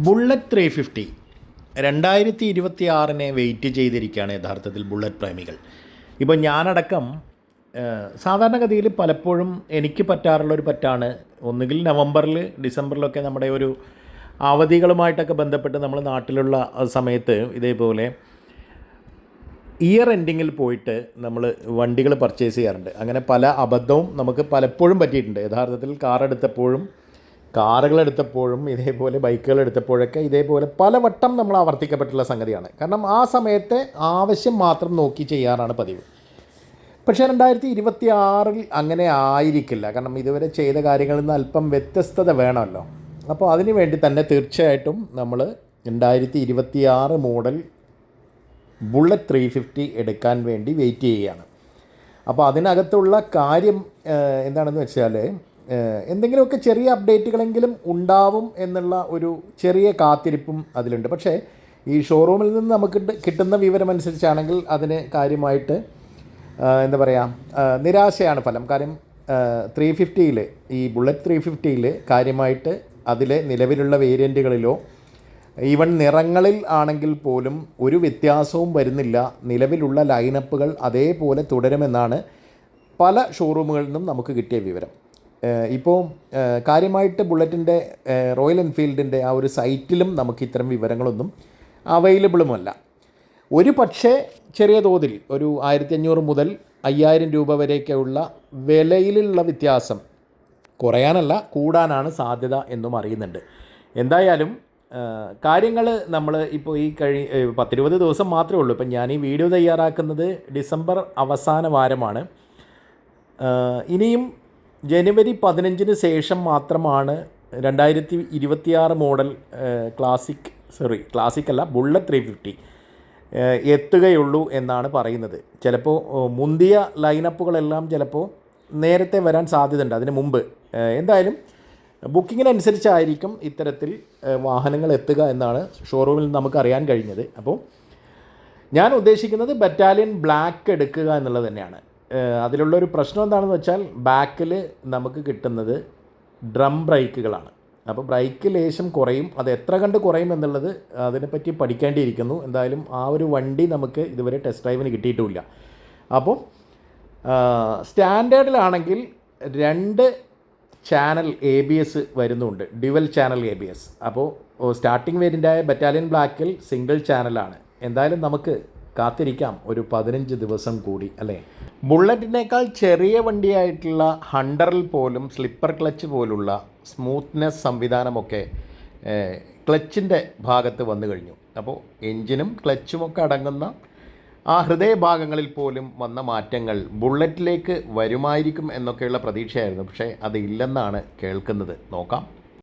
Bullet 350 2026 wait ചെയ്തിരിക്കുകയാണ് യഥാർത്ഥത്തിൽ bullet പ്രേമികൾ. ഇപ്പോൾ ഞാനടക്കം സാധാരണഗതിയിൽ പലപ്പോഴും എനിക്ക് പറ്റാറുള്ളൊരു പറ്റാണ് ഒന്നുകിൽ നവംബറിൽ ഡിസംബറിലൊക്കെ നമ്മുടെ ഒരു അവധികളുമായിട്ടൊക്കെ ബന്ധപ്പെട്ട് നമ്മൾ നാട്ടിലുള്ള സമയത്ത് ഇതേപോലെ ഇയർ എൻഡിങ്ങിൽ പോയിട്ട് നമ്മൾ വണ്ടികൾ പർച്ചേസ് ചെയ്യാറുണ്ട്. അങ്ങനെ പല അബദ്ധവും നമുക്ക് പലപ്പോഴും പറ്റിയിട്ടുണ്ട്. യഥാർത്ഥത്തിൽ കാറുകളെടുത്തപ്പോഴും ഇതേപോലെ ബൈക്കുകളെടുത്തപ്പോഴൊക്കെ ഇതേപോലെ പലവട്ടം നമ്മൾ ആവർത്തിക്കപ്പെട്ടുള്ള സംഗതിയാണ്. കാരണം ആ സമയത്തെ ആവശ്യം മാത്രം നോക്കി ചെയ്യാറാണ് പതിവ്. പക്ഷേ 2026 അങ്ങനെ ആയിരിക്കില്ല. കാരണം ഇതുവരെ ചെയ്ത കാര്യങ്ങളിൽ നിന്ന് അല്പം വ്യത്യസ്തത വേണമല്ലോ. അപ്പോൾ അതിനു വേണ്ടി തന്നെ തീർച്ചയായിട്ടും നമ്മൾ 2026 മോഡൽ ബുള്ളറ്റ് 350 എടുക്കാൻ വേണ്ടി വെയിറ്റ് ചെയ്യുകയാണ്. അപ്പോൾ അതിനകത്തുള്ള കാര്യം എന്താണെന്ന് വെച്ചാൽ എന്തെങ്കിലുമൊക്കെ ചെറിയ അപ്ഡേറ്റുകളെങ്കിലും ഉണ്ടാവും എന്നുള്ള ഒരു ചെറിയ കാത്തിരിപ്പും അതിലുണ്ട്. പക്ഷേ ഈ ഷോറൂമിൽ നിന്ന് നമുക്ക് കിട്ടുന്ന വിവരമനുസരിച്ചാണെങ്കിൽ അതിന് കാര്യമായിട്ട് എന്താ പറയുക, നിരാശയാണ് ഫലം. കാര്യം 350 ഈ ബുള്ളറ്റ് 350 കാര്യമായിട്ട് അതിലെ നിലവിലുള്ള വേരിയൻറ്റുകളിലോ ഈവൻ നിറങ്ങളിൽ ആണെങ്കിൽ പോലും ഒരു വ്യത്യാസവും വരുന്നില്ല. നിലവിലുള്ള ലൈനപ്പുകൾ അതേപോലെ തുടരുമെന്നാണ് പല ഷോറൂമുകളിൽ നിന്നും നമുക്ക് കിട്ടിയ വിവരം. ഇപ്പോൾ കാര്യമായിട്ട് ബുള്ളറ്റിൻ്റെ റോയൽ എൻഫീൽഡിൻ്റെ ആ ഒരു സൈറ്റിലും നമുക്ക് ഇത്തരം വിവരങ്ങളൊന്നും അവൈലബിളുമല്ല. ഒരു പക്ഷേ ചെറിയ തോതിൽ ഒരു 1500 മുതൽ 5000 രൂപ വരെയൊക്കെയുള്ള വിലയിലുള്ള വ്യത്യാസം കുറയാനല്ല കൂടാനാണ് സാധ്യത എന്നും അറിയുന്നുണ്ട്. എന്തായാലും കാര്യങ്ങൾ നമ്മൾ ഇപ്പോൾ ഈ 10-20 ദിവസം മാത്രമേ ഉള്ളൂ. ഇപ്പം ഞാൻ ഈ വീഡിയോ തയ്യാറാക്കുന്നത് ഡിസംബർ അവസാന വാരമാണ്. ഇനിയും ജനുവരി 15 ശേഷം മാത്രമാണ് 2026 മോഡൽ ക്ലാസിക് അല്ല ബുള്ളറ്റ് 350 എത്തുകയുള്ളൂ എന്നാണ് പറയുന്നത്. ചിലപ്പോൾ മുന്തിയ ലൈനപ്പുകളെല്ലാം ചിലപ്പോൾ നേരത്തെ വരാൻ സാധ്യതയുണ്ട് അതിന് മുമ്പ്. എന്തായാലും ബുക്കിങ്ങിനനുസരിച്ചായിരിക്കും ഇത്തരത്തിൽ വാഹനങ്ങൾ എത്തുക എന്നാണ് ഷോറൂമിൽ നമുക്കറിയാൻ കഴിഞ്ഞത്. അപ്പോൾ ഞാൻ ഉദ്ദേശിക്കുന്നത് ബറ്റാലിയൻ ബ്ലാക്ക് എടുക്കുക എന്നുള്ളത് തന്നെയാണ്. അതിലുള്ളൊരു പ്രശ്നം എന്താണെന്ന് വെച്ചാൽ ബാക്കിൽ നമുക്ക് കിട്ടുന്നത് ഡ്രം ബ്രേക്കുകളാണ്. അപ്പോൾ ബ്രേക്ക് ലേശം കുറയും. അത് എത്ര കണ്ട് കുറയും എന്നുള്ളത് അതിനെപ്പറ്റി പഠിക്കേണ്ടിയിരിക്കുന്നു. എന്തായാലും ആ ഒരു വണ്ടി നമുക്ക് ഇതുവരെ ടെസ്റ്റ് ഡ്രൈവിന് കിട്ടിയിട്ടുമില്ല. അപ്പോൾ സ്റ്റാൻഡേർഡിലാണെങ്കിൽ 2 ചാനൽ ABS വരുന്നുണ്ട്, ഡ്യുവൽ ചാനൽ ABS. അപ്പോൾ സ്റ്റാർട്ടിംഗ് വേരിയൻ്റായ ബറ്റാലിയൻ ബ്ലാക്കിൽ സിംഗിൾ ചാനലാണ്. എന്തായാലും നമുക്ക് കാത്തിരിക്കാം ഒരു 15 ദിവസം കൂടി, അല്ലേ? ബുള്ളറ്റിനേക്കാൾ ചെറിയ വണ്ടിയായിട്ടുള്ള ഹണ്ടറിൽ പോലും സ്ലിപ്പർ ക്ലച്ച് പോലുള്ള സ്മൂത്ത്നെസ് സംവിധാനമൊക്കെ ക്ലച്ചിൻ്റെ ഭാഗത്ത് വന്നു കഴിഞ്ഞു. അപ്പോൾ എൻജിനും ക്ലച്ചുമൊക്കെ അടങ്ങുന്ന ആ ഹൃദയഭാഗങ്ങളിൽ പോലും വന്ന മാറ്റങ്ങൾ ബുള്ളറ്റിലേക്ക് വരുമായിരിക്കും എന്നൊക്കെയുള്ള പ്രതീക്ഷയായിരുന്നു. പക്ഷേ അത് ഇല്ലെന്നാണ് കേൾക്കുന്നത്. നോക്കാം.